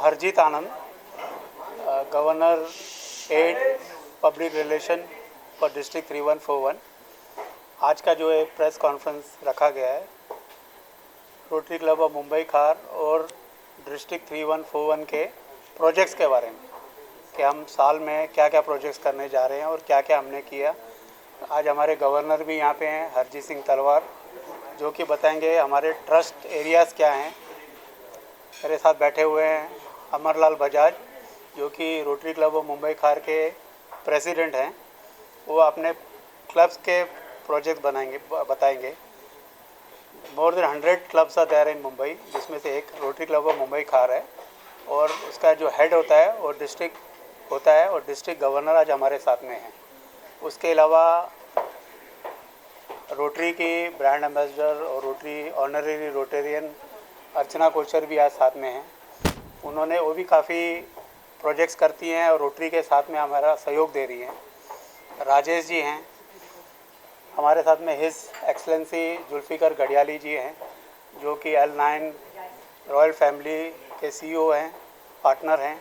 Harjit Anand, Governor Aid Public Relation for District 3141। आज का जो एक प्रेस कॉन्फ्रेंस रखा गया है रोटरी क्लब ऑफ मुंबई खार और डिस्ट्रिक्ट 3141 के प्रोजेक्ट्स के बारे में कि हम साल में क्या क्या प्रोजेक्ट्स करने जा रहे हैं और क्या क्या हमने किया। आज हमारे गवर्नर भी यहाँ पे हैं, हरजीत सिंह तलवार, जो कि बताएंगे हमारे ट्रस्ट एरियाज़ क्या हैं। मेरे साथ बैठे हुए हैं अमरलाल बजाज, जो कि रोटरी क्लब ऑफ मुंबई खार के प्रेसिडेंट हैं। वो अपने क्लब्स के प्रोजेक्ट बताएंगे। More than 100 clubs are there in Mumbai, जिसमें से एक रोटरी क्लब ऑफ मुंबई खार है और उसका जो हेड होता है और डिस्ट्रिक्ट होता है और डिस्ट्रिक्ट गवर्नर आज हमारे साथ में हैं। उसके अलावा रोटरी की ब्रांड एम्बेसडर और रोटरी ऑनरेरी रोटेरियन अर्चना कोचर भी आज साथ में हैं। वो भी काफ़ी प्रोजेक्ट्स करती हैं और रोटरी के साथ में हमारा सहयोग दे रही हैं। राजेश जी हैं हमारे साथ में, हिज एक्सलेंसी जुल्फ़िकर गढ़ियाली जी हैं, जो कि L9 रॉयल फैमिली के CEO हैं, पार्टनर हैं।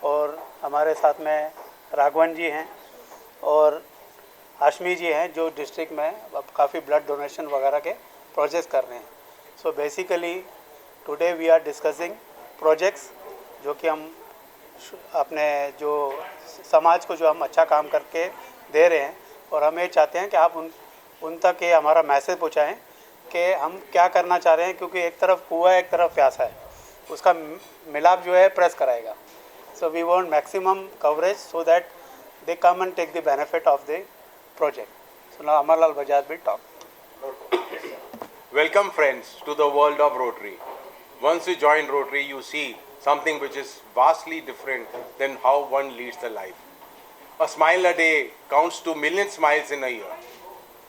और हमारे साथ में राघवन जी हैं और हाशमी जी हैं, जो डिस्ट्रिक्ट में अब काफ़ी ब्लड डोनेशन वगैरह के प्रोजेक्ट्स कर रहे हैं। So basically today we are discussing projects जो कि हम अपने जो समाज को जो हम अच्छा काम करके दे रहे हैं, और हम ये चाहते हैं कि आप उन तक ये हमारा मैसेज पहुँचाएँ कि हम क्या करना चाह रहे हैं, क्योंकि एक तरफ कुआं है एक तरफ प्यासा है, उसका मिलाप जो है प्रेस कराएगा। So we want maximum coverage so that they come and take the benefit of the project. So now Amarlal Bajaj will talk. Welcome friends to the world of Rotary. Once you join Rotary, you see something which is vastly different than how one leads the life. A smile a day counts to million smiles in a year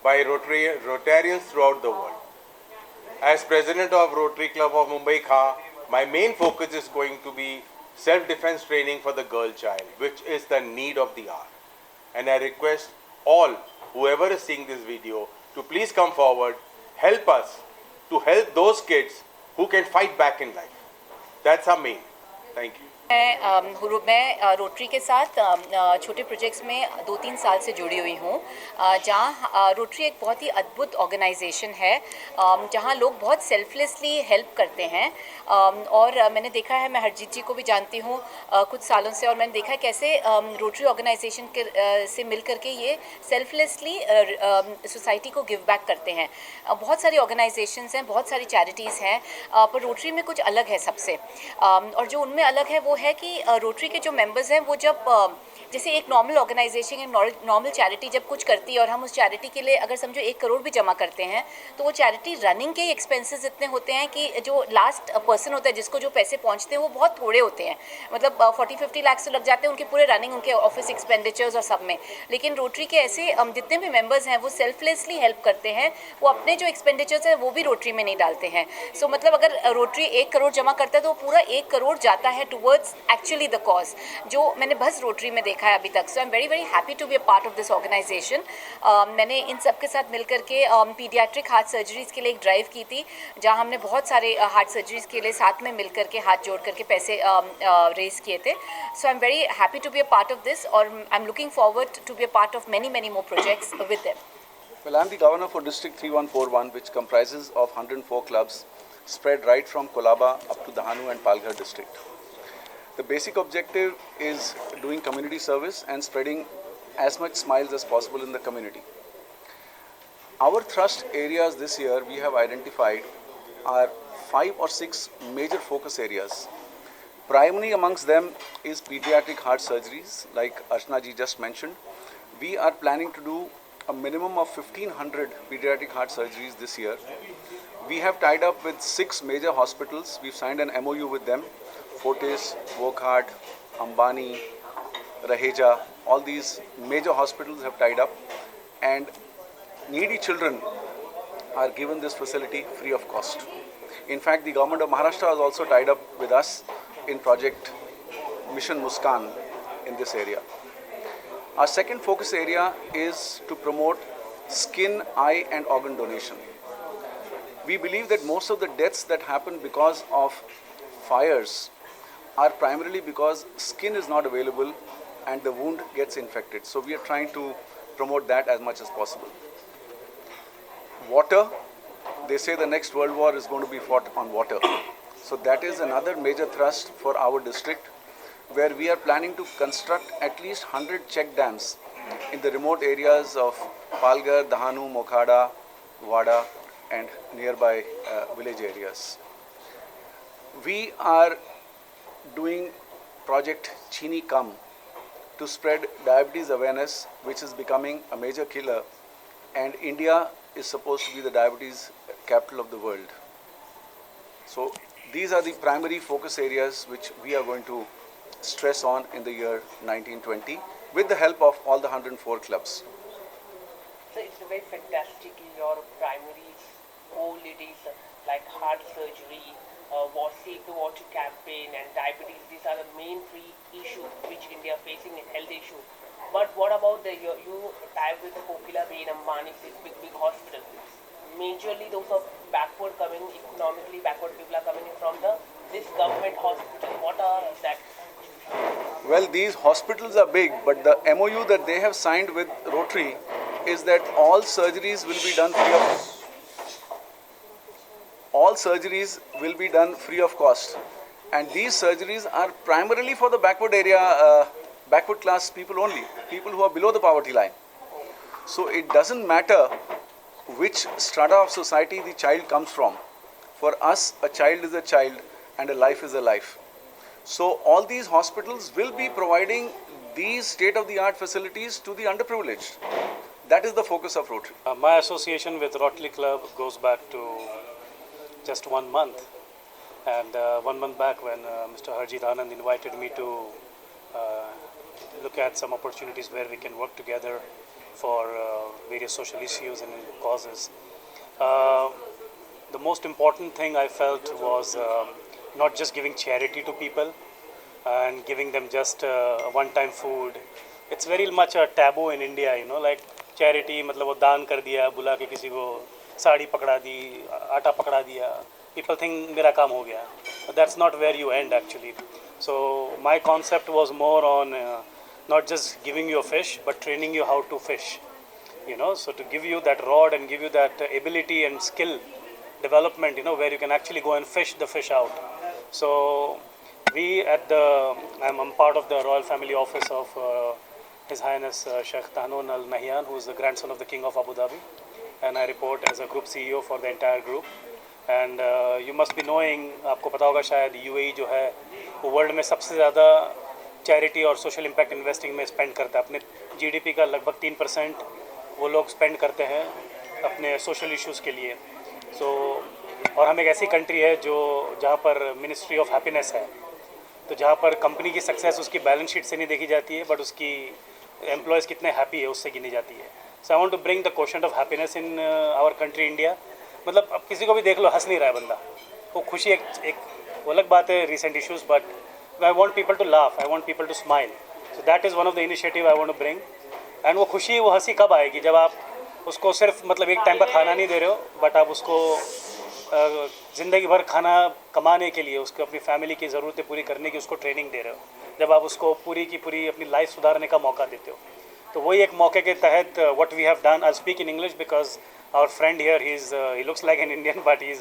by Rotarians throughout the world. As president of Rotary Club of Mumbai Khar, my main focus is going to be self-defense training for the girl child, which is the need of the hour. And I request all, whoever is seeing this video, to please come forward, help us to help those kids who can fight back in life. That's our main. Thank you. मैं rotary के साथ छोटे projects में 2-3 साल से जुड़ी हुई हूँ, जहाँ रोटरी एक बहुत ही अद्भुत ऑर्गेनाइजेशन है, जहाँ लोग बहुत सेल्फलेसली हेल्प करते हैं। और मैंने देखा है, मैं हरजीत जी को भी जानती हूँ कुछ सालों से, और मैंने देखा है कैसे रोटरी ऑर्गेनाइजेशन के से मिल करके ये सेल्फलेसली सोसाइटी को गिव बैक करते हैं। बहुत सारी ऑर्गेनाइजेशंस हैं, बहुत सारी चैरिटीज़ हैं, पर रोटरी में कुछ अलग है सबसे। और जो उनमें अलग है वो है कि रोटरी के जो मेंबर्स हैं वो जब जैसे एक नॉर्मल ऑर्गेनाइजेशन, एक नॉर्मल चैरिटी जब कुछ करती है और हम उस चैरिटी के लिए अगर समझो 1 करोड़ भी जमा करते हैं, तो वो चैरिटी रनिंग के एक्सपेंसेस इतने होते हैं कि जो लास्ट पर्सन होता है जिसको जो पैसे पहुंचते हैं वो बहुत थोड़े होते हैं। मतलब 40-50 लाख तो लग जाते हैं उनके पूरे रनिंग, उनके ऑफिस एक्सपेंडिचर्स और सब में। लेकिन रोटरी के ऐसे जितने भी मेंबर्स हैं वो सेल्फलेसली हेल्प करते हैं, वो अपने जो एक्सपेंडिचर्स हैं वो भी रोटरी में नहीं डालते हैं। सो मतलब अगर रोटरी 1 करोड़ जमा करता है तो वो पूरा 1 करोड़ जाता है टुवर्ड्स एक्चुअली द कॉज, जो मैंने बस रोटरी में देखा है अभी तक। So I am very very happy to be a part of this organization. मैंने इन सब के साथ मिलकर के पीडियाट्रिक हार्ट सर्जरीज़ के लिए एक ड्राइव की थी, जहां हमने बहुत सारे हार्ट सर्जरीज़ के लिए साथ में मिलकर के हाथ जोड़ करके पैसे रेज किए थे। So I am very happy to be a part of this, और I am looking forward to be a part of many more projects with them. Well, I'm the governor for District 3141, which comprises of 104 clubs spread right from Kolaba up to Dahanu and Palghar district. The basic objective is doing community service and spreading as much smiles as possible in the community. Our thrust areas this year we have identified are 5 or 6 major focus areas. Primary amongst them is pediatric heart surgeries, like Archna ji just mentioned. We are planning to do a minimum of 1,500 pediatric heart surgeries this year. We have tied up with 6 major hospitals. We've signed an MOU with them. Fortis, Wokhart, Ambani, Raheja, all these major hospitals have tied up, and needy children are given this facility free of cost. In fact, the government of Maharashtra has also tied up with us in project Mission Muskan in this area. Our second focus area is to promote skin, eye and organ donation. We believe that most of the deaths that happen because of fires are primarily because skin is not available and the wound gets infected. So we are trying to promote that as much as possible. Water, they say the next world war is going to be fought on water. So that is another major thrust for our district, where we are planning to construct at least 100 check dams in the remote areas of Palghar, Dahanu, Mokhada, Wada and nearby village areas. We are doing project Chini Kam to spread diabetes awareness, which is becoming a major killer, and India is supposed to be the diabetes capital of the world. So these are the primary focus areas which we are going to stress on in the year 1920 with the help of all the 104 clubs. So it's very fantastic in your primary goal. It is like heart surgery, Save the Water campaign and diabetes. These are the main three issues which India is facing in health issues. But what about you tie with the Kokila Bain, Ambani, these big hospitals? Majorly those are backward coming, economically backward people are coming in from this government hospital. What are that? Well, these hospitals are big, but the MOU that they have signed with Rotary is that all surgeries will be done free of cost. And these surgeries are primarily for the backward class people only, people who are below the poverty line. So it doesn't matter which strata of society the child comes from. For us, a child is a child and a life is a life. So all these hospitals will be providing these state-of-the-art facilities to the underprivileged. That is the focus of Rotary. My association with Rotary Club goes back to just 1 month. And 1 month back when Mr. Harjit Anand invited me to look at some opportunities where we can work together for various social issues and causes. The most important thing I felt was not just giving charity to people and giving them just one-time food. It's very much a taboo in India, like charity, मतलब वो दान कर दिया, बुला के किसी को साड़ी पकड़ा दी, आटा पकड़ा दिया. People think मेरा काम हो गया. But that's not where you end actually. So my concept was more on not just giving you a fish, but training you how to fish. So to give you that rod and give you that ability and skill development, where you can actually go and fish the fish out. So we I'm part of the Royal Family Office of His Highness Sheikh Tahnoon Al Nahyan, who is the grandson of the King of Abu Dhabi, and I report as a group CEO for the entire group. And you must be knowing, आपको पता होगा शायद UAE जो है वो world में सबसे ज़्यादा चैरिटी और सोशल इम्पैक्ट इन्वेस्टिंग में स्पेंड करता है. अपने GDP का लगभग 3% वो लोग स्पेंड करते हैं अपने सोशल इश्यूज़ के लिए. और हम एक ऐसी कंट्री है जहाँ पर मिनिस्ट्री ऑफ हैप्पीनेस है, तो जहाँ पर कंपनी की सक्सेस उसकी बैलेंस शीट से नहीं देखी जाती है, बट उसकी एम्प्लॉयज़ कितने हैप्पी है उससे गिनी जाती है. So I want to bring the quotient of happiness in our country India. मतलब अब किसी को भी देख लो हंस नहीं रहा है बंदा, वो खुशी एक वो अलग बात है recent issues, but I want people to laugh, I want people to smile. So that is one of the initiative I want to bring. And वो खुशी वो हंसी कब आएगी, जब आप उसको सिर्फ मतलब एक टाइम का खाना नहीं दे रहे हो, बट आप उसको ज़िंदगी भर खाना कमाने के लिए, उसको अपनी फैमिली की ज़रूरतें पूरी करने की उसको ट्रेनिंग दे रहे हो, जब आप उसको पूरी की पूरी अपनी लाइफ सुधारने का मौका देते हो. तो वही एक मौके के तहत what we have done. I speak in English because our friend here, he looks like an Indian, but he's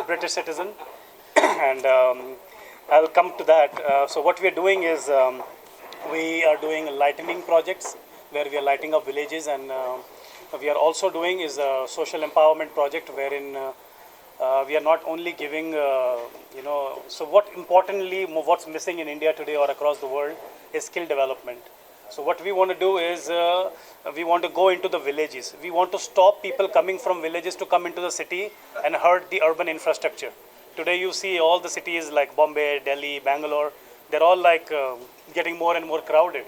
a British citizen, and I'll come to that. So what we are doing is we are doing lightening projects where we are lighting up villages, and we are also doing is a social empowerment project wherein we are not only giving, so what's missing in India today or across the world is skill development. So what we want to do is we want to go into the villages. We want to stop people coming from villages to come into the city and hurt the urban infrastructure. Today you see all the cities like Bombay, Delhi, Bangalore, they're all like getting more and more crowded.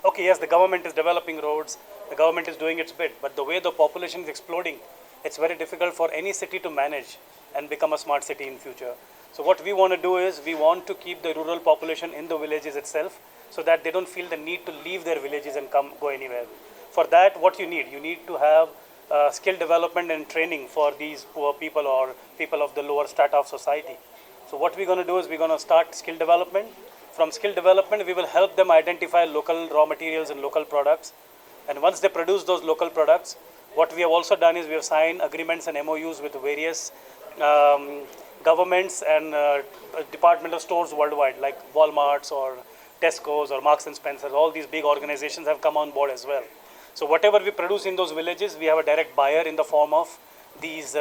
Okay, yes, the government is developing roads, the government is doing its bit, but the way the population is exploding, it's very difficult for any city to manage and become a smart city in future. So what we want to do is we want to keep the rural population in the villages itself, so that they don't feel the need to leave their villages and go anywhere. For that, what you need to have skill development and training for these poor people or people of the lower strata of society. So what we're going to do is we're going to start skill development. From skill development, we will help them identify local raw materials and local products. And once they produce those local products, what we have also done is we have signed agreements and MOUs with various governments and departmental stores worldwide, like Walmarts or Tesco's or Marks and Spencer's. All these big organizations have come on board as well. So whatever we produce in those villages, we have a direct buyer in the form of these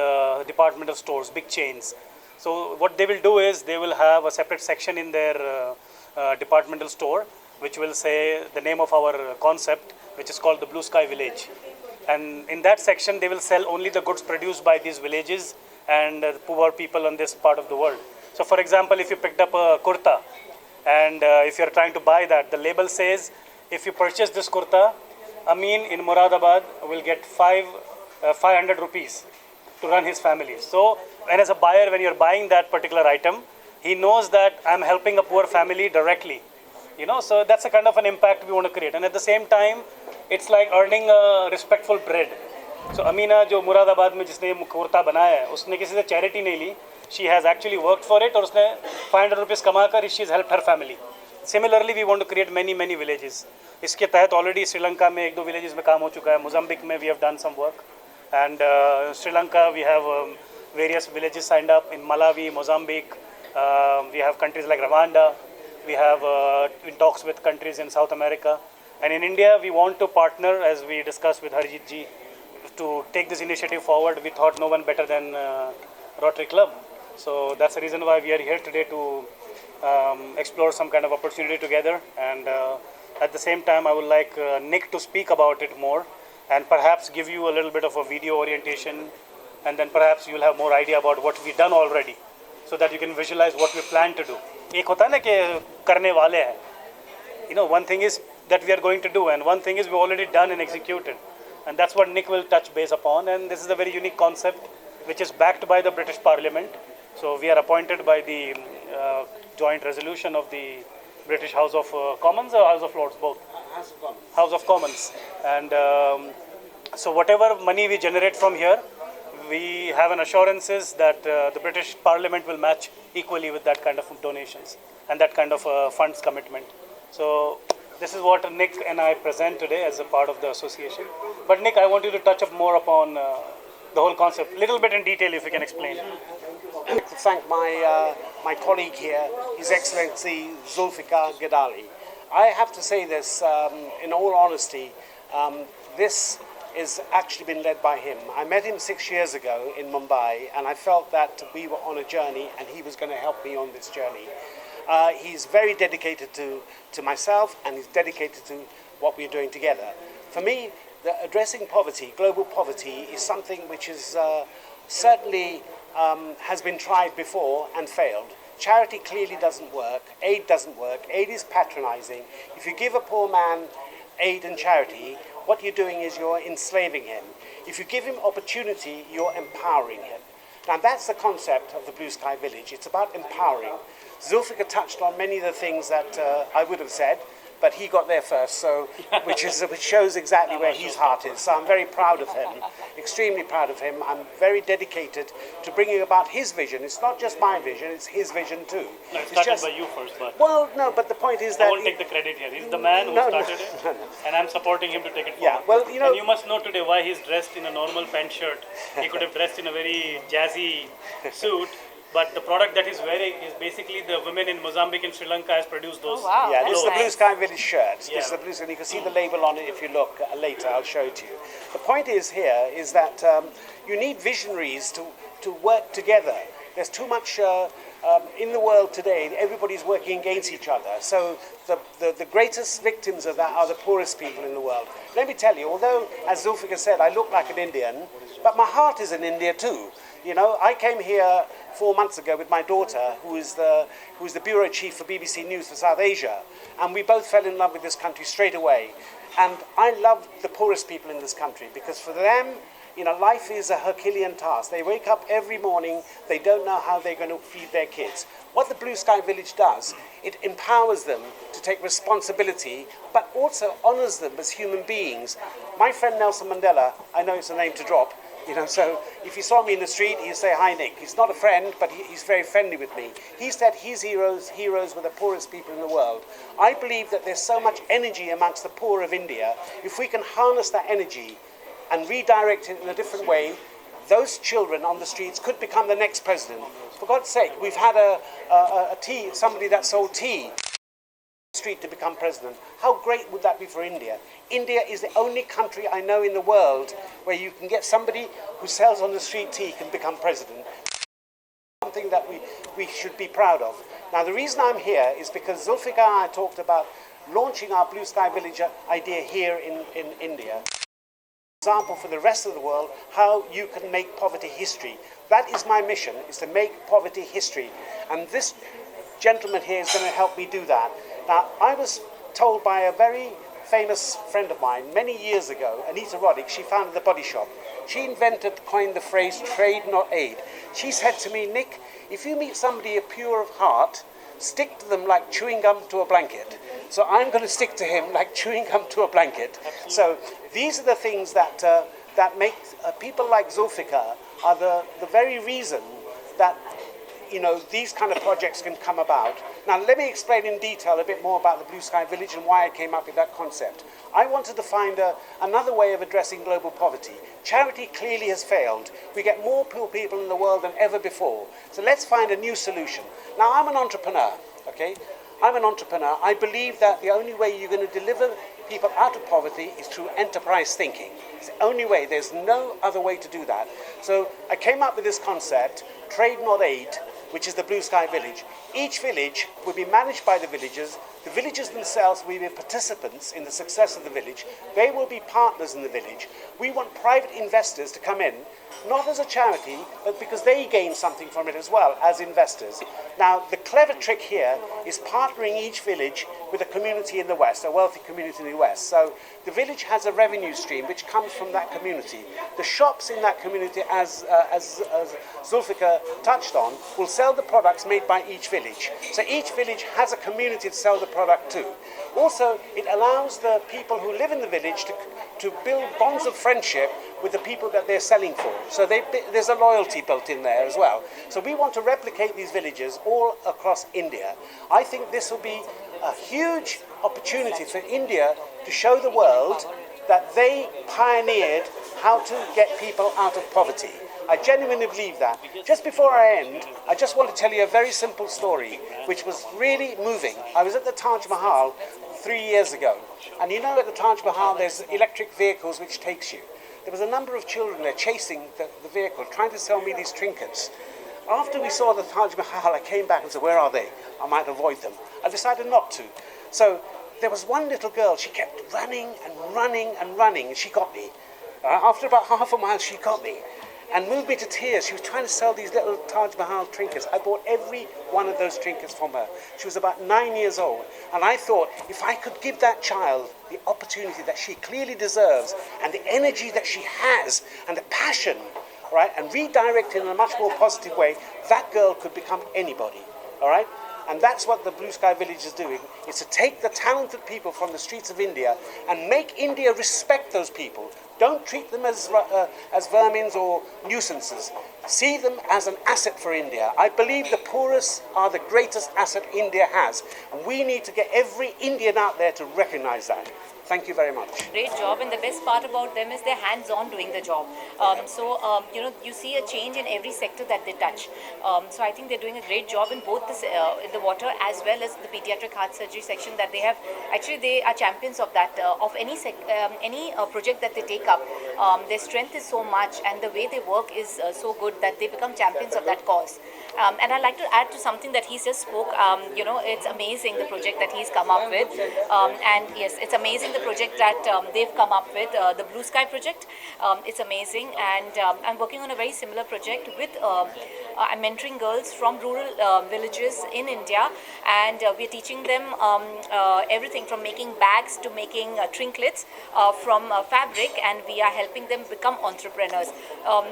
departmental stores, big chains. So what they will do is they will have a separate section in their departmental store, which will say the name of our concept, which is called the Blue Sky Village. And in that section, they will sell only the goods produced by these villages and poor people on this part of the world. So for example, if you picked up a kurta and if you're trying to buy that, the label says, if you purchase this kurta, Amin in Moradabad will get 500 rupees to run his family. So, and as a buyer, when you're buying that particular item, he knows that I'm helping a poor family directly. You know, so that's a kind of an impact we want to create. And at the same time, it's like earning a respectful bread. So Amina, जो मुरादाबाद में जिसने कुर्ता बनाया है, उसने किसी से charity नहीं ली. She has actually worked for it और उसने 500 rupees कमाकर she's helped her family. Similarly, we want to create many villages. इसके तहत already श्रीलंका में 1-2 villages में काम हो चुका है. Mozambique में we have done some work, and Sri Lanka we have various villages signed up in Malawi, Mozambique. We have countries like Rwanda. We have in talks with countries in South America, and in India we want to partner, as we discussed with Harjit ji, to take this initiative forward. We thought no one better than Rotary Club. So that's the reason why we are here today to explore some kind of opportunity together. And at the same time, I would like Nick to speak about it more and perhaps give you a little bit of a video orientation, and then perhaps you'll have more idea about what we've done already, so that you can visualize what we plan to do. एक होता है ना कि करने वाले हैं. You know, one thing is that we are going to do, and one thing is we've already done and executed. And that's what Nick will touch base upon. And this is a very unique concept, which is backed by the British Parliament. So we are appointed by the joint resolution of the British House of Commons or House of Lords, both? House of Commons. House of Commons. And so whatever money we generate from here, we have an assurances that the British Parliament will match equally with that kind of donations and that kind of funds commitment. So this is what Nick and I present today as a part of the association. But Nick, I want you to touch up more upon the whole concept, little bit in detail if you can explain. I'd like to thank my colleague here, His Excellency Zulfikar Gadali. I have to say this in all honesty, this has actually been led by him. I met him 6 years ago in Mumbai, and I felt that we were on a journey and he was going to help me on this journey. He's very dedicated to myself, and he's dedicated to what we're doing together. For me, addressing poverty, global poverty, is something which is certainly has been tried before and failed. Charity clearly doesn't work. Aid doesn't work. Aid is patronizing. If you give a poor man aid and charity, what you're doing is you're enslaving him. If you give him opportunity, you're empowering him. Now that's the concept of the Blue Sky Village. It's about empowering. Zulfikar touched on many of the things that I would have said, but he got there first, so which shows exactly where his heart is. So I'm very proud of him, extremely proud of him. I'm very dedicated to bringing about his vision. It's not just my vision; it's his vision too. No, it started by you first, but well, no. But the point is that I won't take the credit here. He's the man who started it, and I'm supporting him to take it forward. Yeah, well, you know, and you must know today why he's dressed in a normal pant shirt. He could have dressed in a very jazzy suit. But the product that he's wearing is basically the women in Mozambique and Sri Lanka has produced those. Oh, wow. Yeah, this is the Nice. Blue Sky Village shirt. Yeah. This is the Blue Sky. You can see the label on it if you look later. I'll show it to you. The point is here is that you need visionaries to work together. There's too much in the world today. Everybody's working against each other. So the greatest victims of that are the poorest people in the world. Let me tell you, although, as Zulfikar said, I look like an Indian, but my heart is in India too. You know, I came here 4 months ago with my daughter, who is the bureau chief for BBC News for South Asia, and we both fell in love with this country straight away. And I love the poorest people in this country because for them, you know, life is a Herculean task. They wake up every morning, they don't know how they're going to feed their kids. What the Blue Sky Village does, it empowers them to take responsibility, but also honors them as human beings. My friend Nelson Mandela, I know it's a name to drop, You know, so if you saw me in the street, he'd say, "Hi, Nick." He's not a friend, but he's very friendly with me. He said his heroes were the poorest people in the world. I believe that there's so much energy amongst the poor of India. If we can harness that energy and redirect it in a different way, those children on the streets could become the next president. For God's sake, we've had somebody that sold tea street to become president. How great would that be for India? India is the only country I know in the world where you can get somebody who sells on the street tea can become president. Something that we should be proud of. Now the reason I'm here is because Zulfikar and I talked about launching our Blue Sky Village idea here in India. Example for the rest of the world how you can make poverty history. That is my mission, is to make poverty history. And this gentleman here is going to help me do that. Now, I was told by a very famous friend of mine many years ago, Anita Roddick, she founded the Body Shop. She coined the phrase trade not aid. She said to me, "Nick, if you meet somebody pure of heart, stick to them like chewing gum to a blanket." So I'm going to stick to him like chewing gum to a blanket. So these are the things that make people like Zulfikar are the very reason that these kind of projects can come about. Now let me explain in detail a bit more about the Blue Sky Village and why I came up with that concept. I wanted to find another way of addressing global poverty. Charity clearly has failed. We get more poor people in the world than ever before. So let's find a new solution. Now I'm an entrepreneur, okay? I'm an entrepreneur. I believe that the only way you're going to deliver people out of poverty is through enterprise thinking. It's the only way. There's no other way to do that. So I came up with this concept, trade not aid, which is the Blue Sky Village. Each village will be managed by the villagers. The villagers themselves will be participants in the success of the village. They will be partners in the village. We want private investors to come in, not as a charity, but because they gain something from it as well as investors. Now, the clever trick here is partnering each village with a community in the West, a wealthy community in the West. So the village has a revenue stream which comes from that community. The shops in that community, as Zulfikar touched on, will sell the products made by each village. So each village has a community to sell the product to. Also, it allows the people who live in the village to build bonds of friendship with the people that they're selling for. So there's a loyalty built in there as well. So we want to replicate these villages all across India. I think this will be a huge opportunity for India to show the world that they pioneered how to get people out of poverty. I genuinely believe that. Just before I end, I just want to tell you a very simple story, which was really moving. I was at the Taj Mahal 3 years ago, and at the Taj Mahal there's electric vehicles which takes you. There was a number of children there chasing the vehicle, trying to sell me these trinkets. After we saw the Taj Mahal, I came back and said, "Where are they? I might avoid them." I decided not to. So there was one little girl, she kept running and running and running, and she got me. After about half a mile, she got me and moved me to tears. She was trying to sell these little Taj Mahal trinkets. I bought every one of those trinkets from her. She was about 9 years old. And I thought, if I could give that child the opportunity that she clearly deserves and the energy that she has and the passion, right, and redirect it in a much more positive way, that girl could become anybody, all right? And that's what the Blue Sky Village is doing, is to take the talented people from the streets of India and make India respect those people. Don't treat them as vermins or nuisances. See them as an asset for India. I believe the poorest are the greatest asset India has. And we need to get every Indian out there to recognize that. Thank you very much. Great job, and the best part about them is they're hands-on doing the job. You see a change in every sector that they touch. So I think they're doing a great job in both the water as well as the pediatric heart surgery section that they have. Actually, they are champions of that. Of any project that they take up, their strength is so much, and the way they work is so good that they become champions of that cause. And I'd like to add to something that he just spoke. It's amazing the project that he's come up with, and yes, it's amazing the project that they've come up with, the Blue Sky project. It's amazing, and I'm working on a very similar project with I'm mentoring girls from rural villages in India, and we're teaching them everything from making bags to making trinklets from fabric, and we are helping them become entrepreneurs.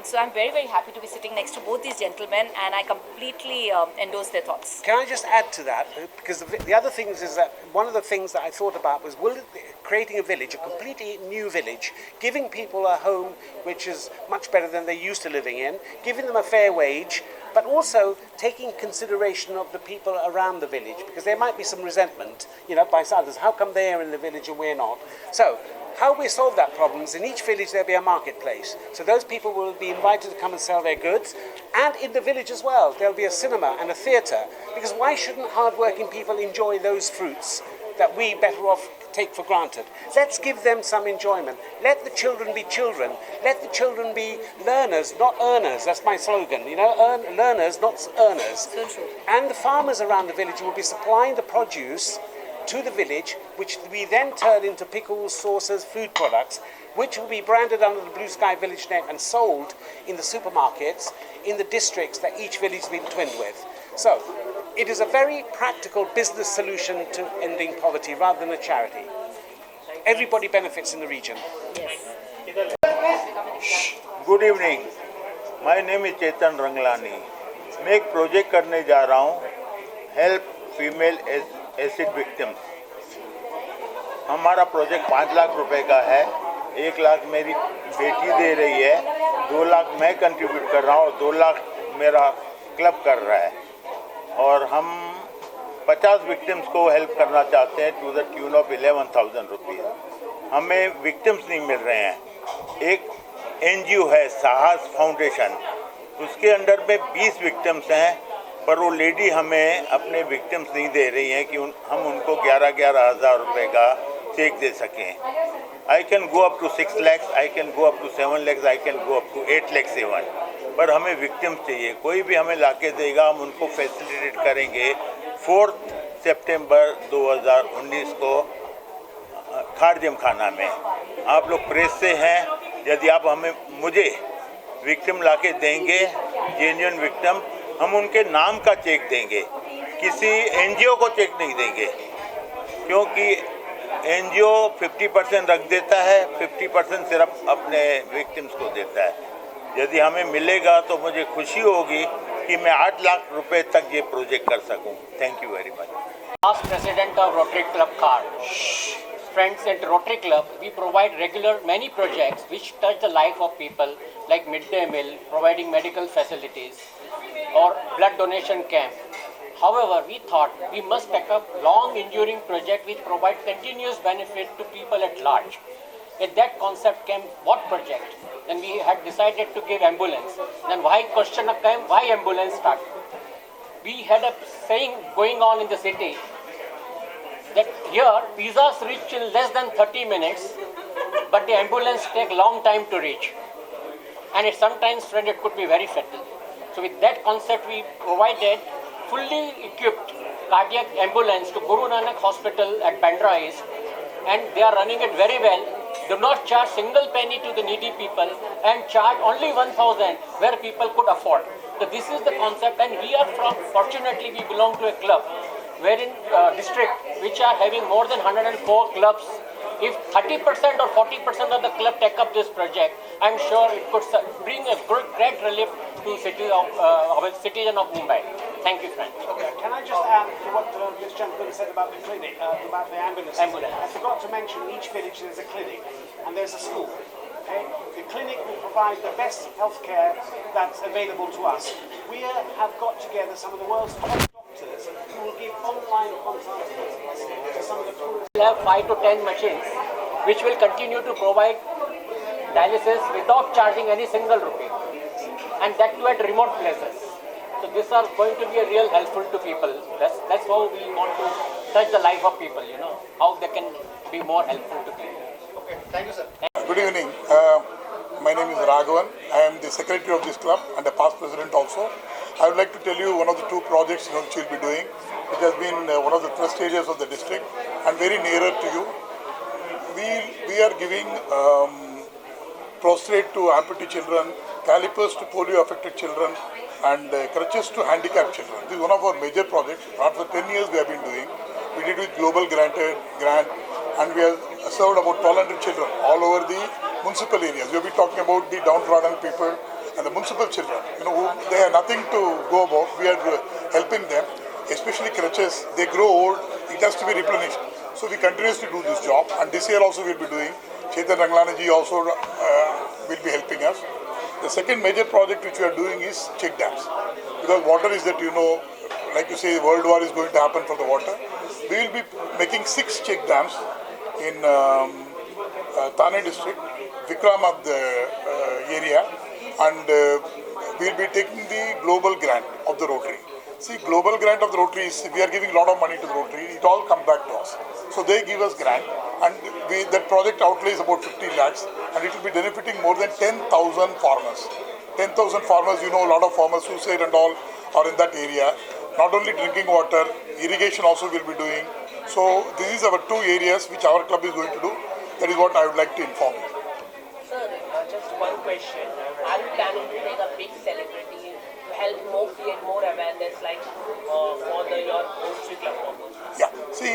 So I'm very, very happy to be sitting next to both these gentlemen, and I completely endorse their thoughts. Can I just add to that? Because the other things is that one of the things that I thought about was, will it create creating a village, a completely new village, giving people a home which is much better than they're used to living in, giving them a fair wage, but also taking consideration of the people around the village, because there might be some resentment, by others. How come they're in the village and we're not? So, how we solve that problem is in each village there'll be a marketplace. So those people will be invited to come and sell their goods. And in the village as well, there'll be a cinema and a theatre. Because why shouldn't hard-working people enjoy those fruits that we better off take for granted? Let's give them some enjoyment. Let the children be children. Let the children be learners, not earners. That's my slogan. Learners, not earners. So true. And the farmers around the village will be supplying the produce to the village, which we then turn into pickles, sauces, food products, which will be branded under the Blue Sky Village name and sold in the supermarkets in the districts that each village has been twinned with. So, it is a very practical business solution to ending poverty rather than a charity. Everybody benefits in the region. Good evening, my name is Chetan Ranglani. मैं एक project करने जा रहा हूँ, help female acid victims. हमारा project 5 lakh रुपए का है. 1 लाख मेरी बेटी दे रही है, 2 लाख मैं कंट्रीब्यूट कर रहा हूँ और 2 लाख मेरा क्लब कर रहा है. और हम 50 विक्टिम्स को हेल्प करना चाहते हैं to the tune of 11,000 rupees. हमें विक्टिम्स नहीं मिल रहे हैं. एक NGO है साहस फाउंडेशन, उसके अंडर में 20 विक्टिम्स हैं, पर वो लेडी हमें अपने विक्टिम्स नहीं दे रही हैं कि हम उनको 11,000 हज़ार रुपये का चेक दे सकें. I can go up to 6 lakhs, I can go up to 7 lakhs, I can go up to 8 lakhs even. पर हमें विक्टिम्स चाहिए. कोई भी हमें लाके देगा, हम उनको फैसिलिटेट करेंगे. 4 सितंबर 2019 को खार जिमखाना में. आप लोग प्रेस से हैं, यदि आप मुझे विक्टिम लाके देंगे, जेन्युइन विक्टिम, हम उनके नाम का चेक देंगे. किसी NGO को चेक नहीं देंगे, क्योंकि NGO 50% रख देता है, 50% सिर्फ अपने विक्टिम्स को देता है. यदि हमें मिलेगा तो मुझे खुशी होगी कि मैं 8 लाख रुपए तक ये प्रोजेक्ट कर सकूं. Thank you very much. Past president of Rotary Club Khar. Friends at Rotary Club, we provide many projects which touch the life of people, like midday meal, providing medical facilities, or blood donation camp. However, we thought we must take up long enduring project which provide continuous benefit to people at large. At that concept came what project? Then we had decided to give ambulance. Then why question came, why ambulance start? We had a saying going on in the city that here pizzas reach in less than 30 minutes, but the ambulance take long time to reach. And it sometimes, friend, it could be very fatal. So with that concept, we provided fully equipped cardiac ambulance to Guru Nanak Hospital at Bandra East, and they are running it very well. Do not charge single penny to the needy people and charge only 1,000 where people could afford. So this is the concept, and we are fortunately we belong to a club wherein district which are having more than 104 clubs. If 30% or 40% of the club take up this project, I'm sure it could bring a great relief to citizen of Mumbai. Thank you, friend. Okay, can I just add to what this gentleman said about the clinic, about the ambulance? I forgot to mention in each village there's a clinic and there's a school. Okay? The clinic will provide the best health care that's available to us. We have got together some of the world's top doctors who will give online consultations to some of the poorest. We have 5 to 10 machines which will continue to provide dialysis without charging any single rupee, and that too at remote places. So these are going to be a real helpful to people. That's how we want to touch the life of people, how they can be more helpful to people. Okay, thank you, sir. Good evening. My name is Raghavan. I am the secretary of this club and a past president also. I would like to tell you one of the 2 projects which we will be doing, which has been one of the trust areas of the district and very nearer to you. We are giving prostrate to amputee children, calipers to polio affected children, and crutches to handicapped children. This is one of our major projects. For 10 years we have been doing. We did with Global grant, and we have served about 1,200 children all over the municipal areas. We have been talking about the downtrodden people and the municipal children, who they have nothing to go about. We are helping them, especially crutches. They grow old, it has to be replenished. So we continuously do this job, and this year also we'll be doing. Chetan Ranglanaji also will be helping us. The second major project which we are doing is check dams, because water is that, you know, like you say, World War is going to happen for the water. We will be making 6 check dams in Thane district, Vikramad area, and we will be taking the global grant of the Rotary. See, global grant of the Rotary is, we are giving a lot of money to the Rotary, it all comes back to us. So they give us grant, and that project outlay is about 50 lakhs, and it will be benefiting more than 10,000 farmers. 10,000 farmers, you know, a lot of farmers, suicide and all are in that area. Not only drinking water, irrigation also will be doing. So this is our 2 areas which our club is going to do. That is what I would like to inform you. Sir, just one question. Are you planning to take a big celebrity to help create more awareness, like for your Rotary Club members? Yeah. See,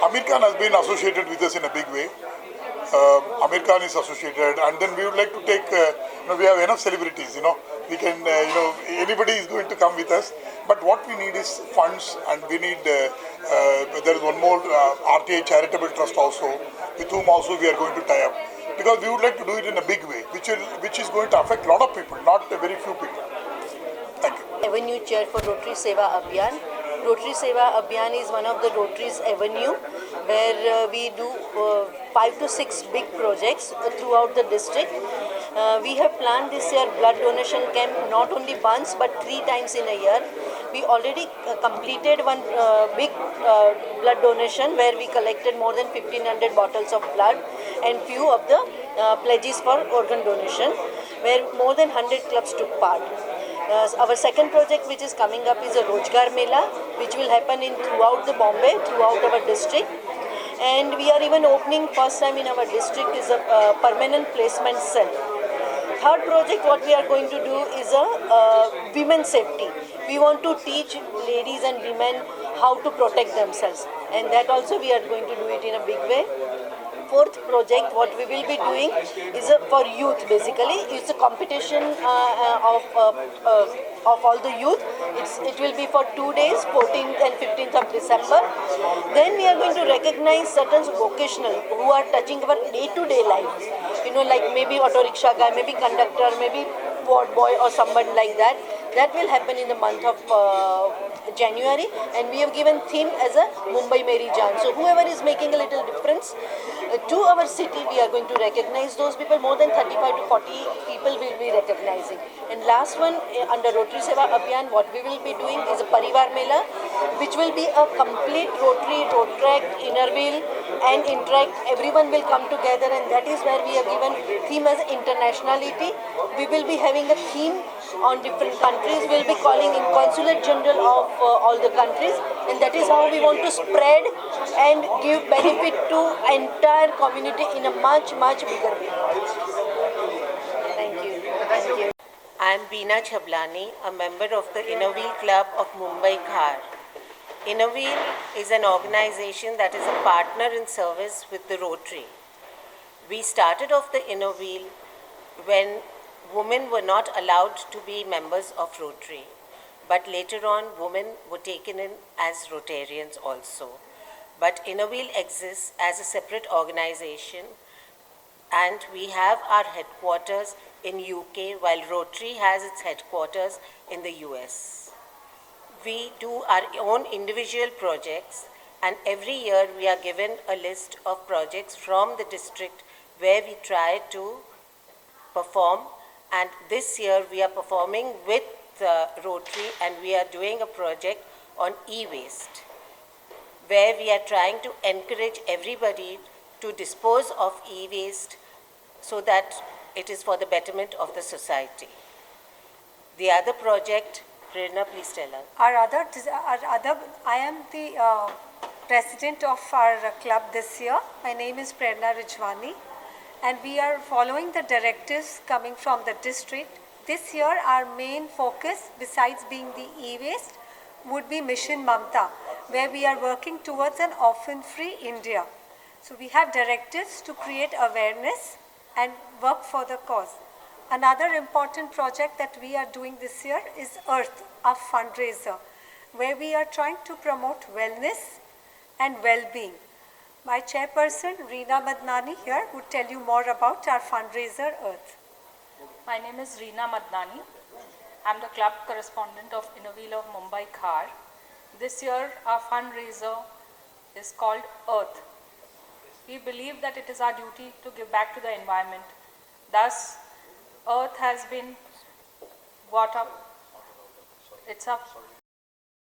Amir Khan has been associated with us in a big way. Amir Khan is associated, and then we would like to take, we have enough celebrities, we can, anybody is going to come with us. But what we need is funds, and we need, there is one more RTI Charitable Trust also, with whom also we are going to tie up. Because we would like to do it in a big way, which is going to affect a lot of people, not a very few people. Thank you. Avenue Chair for Rotary Seva Abhiyan. Rotary Seva Abhiyan is one of the Rotary's avenue where we do 5 to 6 big projects throughout the district. We have planned this year blood donation camp not only once but 3 times in a year. We already completed one big blood donation where we collected more than 1500 bottles of blood and few of the pledges for organ donation where more than 100 clubs took part. Our second project which is coming up is a Rojgar Mela which will happen throughout the Bombay, throughout our district. And we are even opening first time in our district is a permanent placement cell. Third project what we are going to do is a women's safety. We want to teach ladies and women how to protect themselves, and that also we are going to do it in a big way. Fourth project what we will be doing is for youth basically. It's a competition of all the youth. It will be for 2 days, 14th and 15th of December. Then we are going to recognize certain vocational who are touching our day-to-day life. Like maybe auto rickshaw guy, maybe conductor, maybe ward boy or someone like that. That will happen in the month of January, and we have given theme as a Mumbai Meri Jaan. So whoever is making a little difference to our city, we are going to recognize those people. More than 35 to 40 people will be recognizing. And last one, under Rotary Seva Abhiyan, what we will be doing is a Parivar Mela, which will be a complete Rotary, Rotract, inner wheel and interact. Everyone will come together, and that is where we have given theme as internationality. We will be having a theme on different countries. We will be calling in Consulate General of all the countries, and that is how we want to spread and give benefit to entire community in a much, much bigger way. Thank you. Thank you. I am Beena Chablani, a member of the Inner Wheel Club of Mumbai, Khar. Inner Wheel is an organization that is a partner in service with the Rotary. We started off the Inner Wheel when women were not allowed to be members of Rotary. But later on, women were taken in as Rotarians also. But Inner Wheel exists as a separate organization, and we have our headquarters in UK, while Rotary has its headquarters in the US. We do our own individual projects, and every year we are given a list of projects from the district where we try to perform. And this year we are performing with Rotary, and we are doing a project on e-waste, where we are trying to encourage everybody to dispose of e-waste so that it is for the betterment of the society. The other project, Prerna, please tell us. I am the president of our club this year. My name is Prerna Rijwani, and we are following the directives coming from the district. This year, our main focus, besides being the e-waste, would be Mission Mamta, where we are working towards an orphan-free India. So we have directives to create awareness and work for the cause. Another important project that we are doing this year is Earth, a fundraiser, where we are trying to promote wellness and well-being. My chairperson, Reena Madnani here, would tell you more about our fundraiser, Earth. My name is Reena Madnani. I'm the club correspondent of Innovil of Mumbai, Khar. This year, our fundraiser is called Earth. We believe that it is our duty to give back to the environment. Thus, Earth has been brought up. It's a